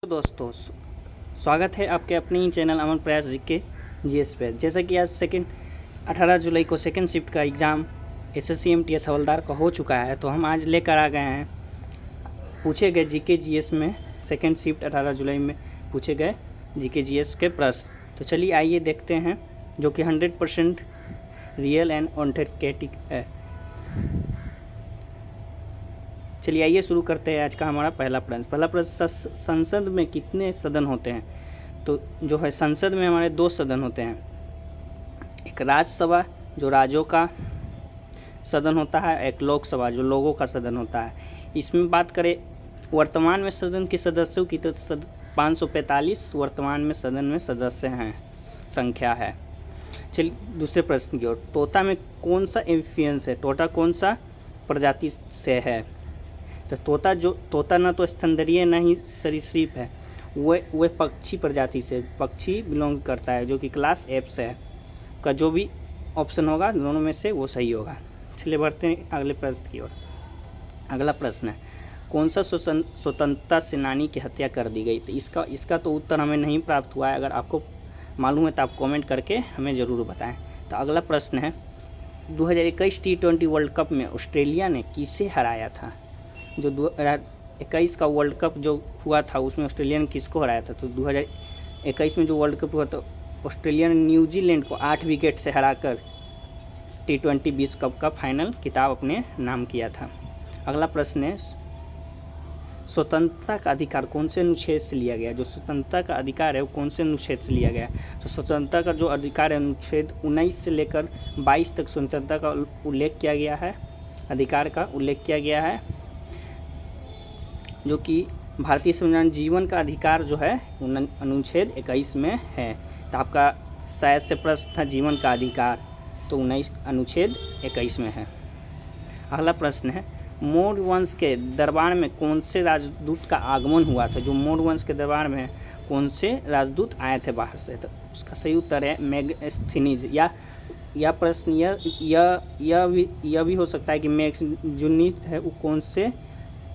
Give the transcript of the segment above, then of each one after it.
दोस्तों स्वागत है आपके अपने ही चैनल अमन प्रयास जीके जीएस पे। जैसा कि आज 18 जुलाई को सेकंड शिफ्ट का एग्ज़ाम एसएससी एमटीएस हवलदार का हो चुका है, तो हम आज लेकर आ गए हैं पूछे गए जीके जीएस में सेकंड शिफ्ट 18 जुलाई में पूछे गए जीके जीएस के प्रश्न। तो चलिए आइए देखते हैं, जो कि 100% रियल एंड ऑथेंटिक है। चलिए आइए शुरू करते हैं आज का हमारा पहला प्रश्न। संसद में कितने सदन होते हैं? तो जो है संसद में हमारे 2 सदन होते हैं। एक राज्यसभा जो राज्यों का सदन होता है, एक लोकसभा जो लोगों का सदन होता है। इसमें बात करें वर्तमान में सदन के सदस्यों की, तो 545 वर्तमान में सदन में सदस्य हैं, संख्या है। चलिए दूसरे प्रश्न की ओर। तोता में कौन सा एम्फियंस है? तोता कौन सा प्रजाति से है? तो तोता न तो स्तनधारी न ही सरीसृप है, वह पक्षी प्रजाति से पक्षी बिलोंग करता है, जो कि क्लास एप्स है। का जो भी ऑप्शन होगा दोनों में से वो सही होगा। चलिए बढ़ते हैं अगले प्रश्न की ओर। अगला प्रश्न है, कौन सा स्वतंत्रता सेनानी की हत्या कर दी गई? तो इसका तो उत्तर हमें नहीं प्राप्त हुआ है। अगर आपको मालूम है तो आप कमेंट करके हमें ज़रूर बताएं। तो अगला प्रश्न है, 2021 T20 वर्ल्ड कप में ऑस्ट्रेलिया ने किसे हराया था? जो 2021 का वर्ल्ड कप जो हुआ था उसमें ऑस्ट्रेलिया ने किसको हराया था? तो 2021 में जो वर्ल्ड कप हुआ तो ऑस्ट्रेलिया ने न्यूजीलैंड को 8 विकेट से हराकर T20 विश्व कप का फाइनल खिताब अपने नाम किया था। अगला प्रश्न है, स्वतंत्रता का अधिकार कौन से अनुच्छेद से लिया गया? जो स्वतंत्रता का अधिकार है वो कौन से अनुच्छेद से लिया गया? तो स्वतंत्रता का जो अधिकार है अनुच्छेद 19 से लेकर 22 तक स्वतंत्रता का उल्लेख किया गया है, अधिकार का उल्लेख किया गया है, जो कि भारतीय संविधान जीवन का अधिकार जो है अनुच्छेद 21 में है। तो आपका शायद से प्रश्न था जीवन का अधिकार, तो 19 अनुच्छेद 21 में है। अगला प्रश्न है, मौर्य वंश के दरबार में कौन से राजदूत का आगमन हुआ था? जो मौर्य वंश के दरबार में कौन से राजदूत आए थे बाहर से? तो उसका सही उत्तर है मेगस्थनीज। या प्रश्न यह भी हो सकता है कि मेगस्थनीज है वो कौन से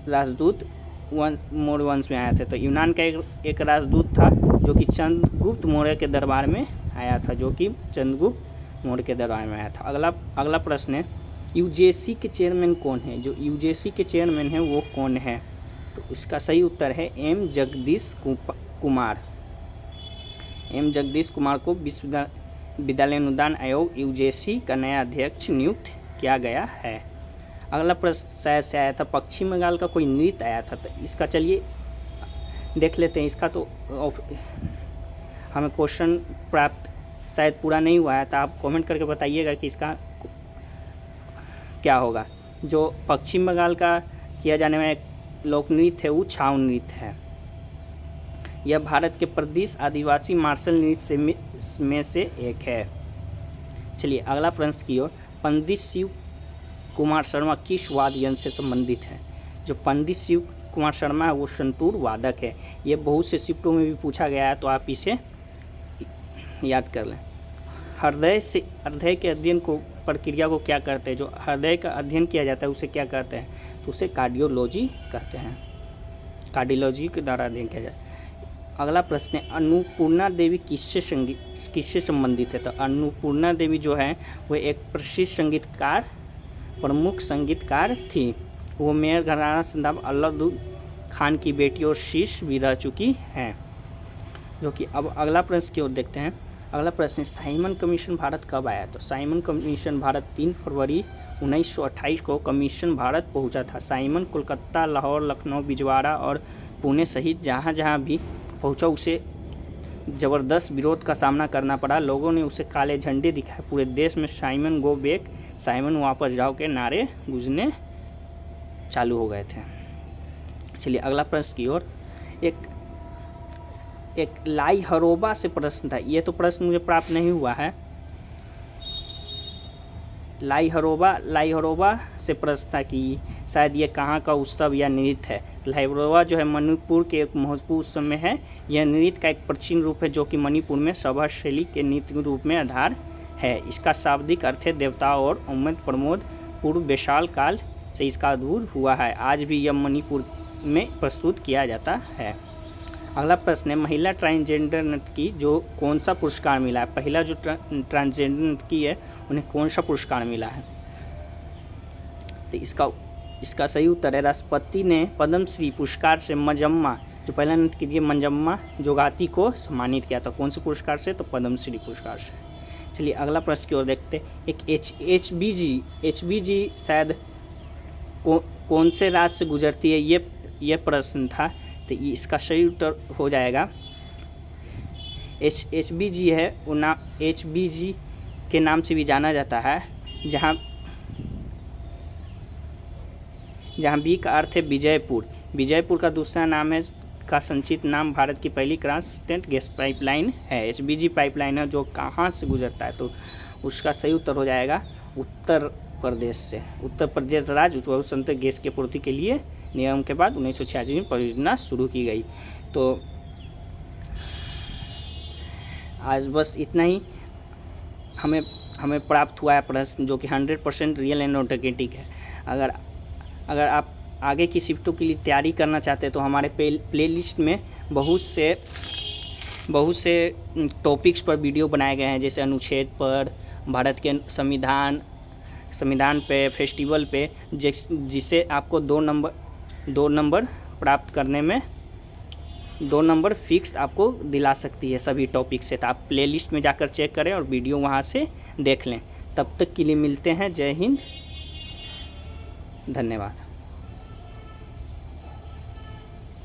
राजदूत मौर्य वंश में आया था? तो यूनान का एक राजदूत था जो कि चंद्रगुप्त मौर्य के दरबार में आया था, अगला प्रश्न है, यूजेसी के चेयरमैन कौन है? जो यूजेसी के चेयरमैन है वो कौन है? तो इसका सही उत्तर है एम जगदीश कुमार को विद्यालय अनुदान आयोग यूजेसी का नया अध्यक्ष नियुक्त किया गया है। अगला प्रश्न शायद से आया था, पश्चिम बंगाल का कोई नृत्य आया था। तो इसका चलिए देख लेते हैं। इसका तो हमें क्वेश्चन प्राप्त शायद पूरा नहीं हुआ है, तो आप कमेंट करके बताइएगा कि इसका क्या होगा। जो पश्चिम बंगाल का किया जाने वाला लोक नृत्य है वो छाऊ नृत्य है। यह भारत के प्रदेश आदिवासी मार्शल नृत्य में से एक है। चलिए अगला प्रश्न की ओर। पंडित शिव कुमार शर्मा किस वाद्य यंत्र से संबंधित है? जो पंडित शिव कुमार शर्मा है वो संतूर वादक है। ये बहुत से शिफ्टों में भी पूछा गया है, तो आप इसे याद कर लें। हृदय के अध्ययन को प्रक्रिया को क्या करते हैं? जो हृदय का अध्ययन किया जाता है उसे क्या कहते हैं? तो उसे कार्डियोलॉजी कहते हैं। कार्डियोलॉजी के द्वारा अध्ययन किया जाता है। अगला प्रश्न है, अन्नपूर्णा देवी किससे संबंधित है? तो अन्नपूर्णा देवी जो है वो एक प्रसिद्ध प्रमुख संगीतकार थी। वो मेयर घराना सरदार अलाउद्दीन खान की बेटी और शिष्य भी रह चुकी हैं। जो कि अब अगला प्रश्न की ओर देखते हैं। अगला प्रश्न है, साइमन कमीशन भारत कब आया? तो साइमन कमीशन भारत 3 फरवरी 1928 को कमीशन भारत पहुंचा था। साइमन कोलकाता, लाहौर, लखनऊ, बिजवाड़ा और पुणे सहित जहां भी पहुंचा उसे ज़बरदस्त विरोध का सामना करना पड़ा। लोगों ने उसे काले झंडे दिखाए। पूरे देश में साइमन गो बैक, साइमन वापस जाओ के नारे गूंजने चालू हो गए थे। चलिए अगला प्रश्न की ओर। एक लाई हरोबा से प्रश्न था। ये तो प्रश्न मुझे प्राप्त नहीं हुआ है। लाई हरोबा से प्रश्न था कि शायद ये कहाँ का उत्सव या नृत्य है। लाई हरोबा जो है मणिपुर के एक महत्वपूर्ण उत्सव में है। यह नृत्य का एक प्राचीन रूप है जो कि मणिपुर में सभा शैली के नृत्य रूप में आधार है। इसका शाब्दिक अर्थ है देवताओं और उम्मत प्रमोद पूर्व विशाल काल से इसका उद्भव हुआ है। आज भी यह मणिपुर में प्रस्तुत किया जाता है। अगला प्रश्न है महिला ट्रांसजेंडर नर्तकी जो कौन सा पुरस्कार मिला है। पहला जो ट्रांसजेंडर नर्तकी है उन्हें कौन सा पुरस्कार मिला है। तो इसका सही उत्तर है राष्ट्रपति ने पद्मश्री पुरस्कार से मंजम्मा, जो पहला नर्तकी थी मंजम्मा जोगाती को सम्मानित किया था। कौन से पुरस्कार से, तो पद्मश्री पुरस्कार से। चलिए अगला प्रश्न की ओर देखते हैं। एक HBG शायद कौन से राज्य से गुजरती है, ये प्रश्न था। तो इसका सही उत्तर हो जाएगा HBG है वो नाम HBG के नाम से भी जाना जाता है, जहाँ बी का अर्थ है विजयपुर। विजयपुर का दूसरा नाम है का संक्षिप्त नाम भारत की पहली क्रॉस-स्टेट गैस पाइपलाइन है। HBG पाइपलाइन है जो कहाँ से गुजरता है, तो उसका सही उत्तर हो जाएगा उत्तर प्रदेश से। उत्तर प्रदेश राज्य उज्ज्वल संतृप्त गैस की पूर्ति के लिए निगम के बाद 1986 में परियोजना शुरू की गई। तो आज बस इतना ही हमें प्राप्त हुआ है प्रश्न जो कि 100% रियल एंड ऑथेंटिक है। अगर आप आगे की शिफ्टों के लिए तैयारी करना चाहते हैं तो हमारे प्लेलिस्ट में बहुत से टॉपिक्स पर वीडियो बनाए गए हैं, जैसे अनुच्छेद पर, भारत के संविधान पे, फेस्टिवल पे, जिससे आपको 2 नंबर प्राप्त करने में 2 नंबर फिक्स आपको दिला सकती है सभी टॉपिक से। तो आप प्लेलिस्ट में जाकर चेक करें और वीडियो वहाँ से देख लें। तब तक के लिए मिलते हैं। जय हिंद, धन्यवाद।